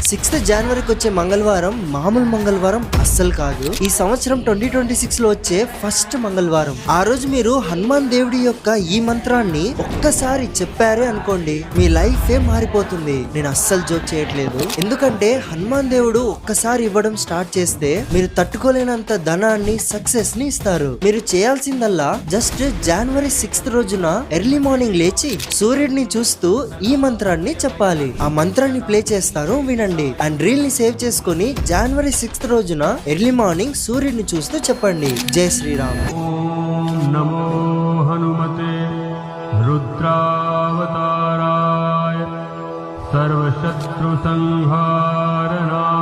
6th జనవరికి వచ్చే మంగళవారం మామూలు మంగళవారం అస్సలు కాదు. ఈ సంవత్సరం 2026 లో వచ్చే ఫస్ట్ మంగళవారం. ఆ రోజు మీరు హనుమాన్ దేవుడి యొక్క ఈ మంత్రాన్ని ఒక్కసారి చెప్పారే అనుకోండి, మీ లైఫ్ ఏ మారిపోతుంది. నేను అస్సలు జోక్ చేయట్లేదు. ఎందుకంటే హనుమాన్ దేవుడు ఒక్కసారి ఇవ్వడం స్టార్ట్ చేస్తే మీరు తట్టుకోలేనంత ధనాన్ని, సక్సెస్ ని ఇస్తారు. మీరు చేయాల్సిందల్లా జస్ట్ జనవరి 6th రోజున ఎర్లీ మార్నింగ్ లేచి సూర్యుడిని చూస్తూ ఈ మంత్రాన్ని చెప్పాలి. ఆ మంత్రాన్ని ప్లే చేస్తారు, వినండి. అండ్ రీల్ ని సేవ్ చేసుకుని జనవరి 6th రోజున ఎర్లీ మార్నింగ్ సూర్యుడిని చూస్తూ చెప్పండి. జై శ్రీరామ్. ఓం నమో హనుమతే రుద్రావతారాయ సర్వశత్రు సంహారణాయ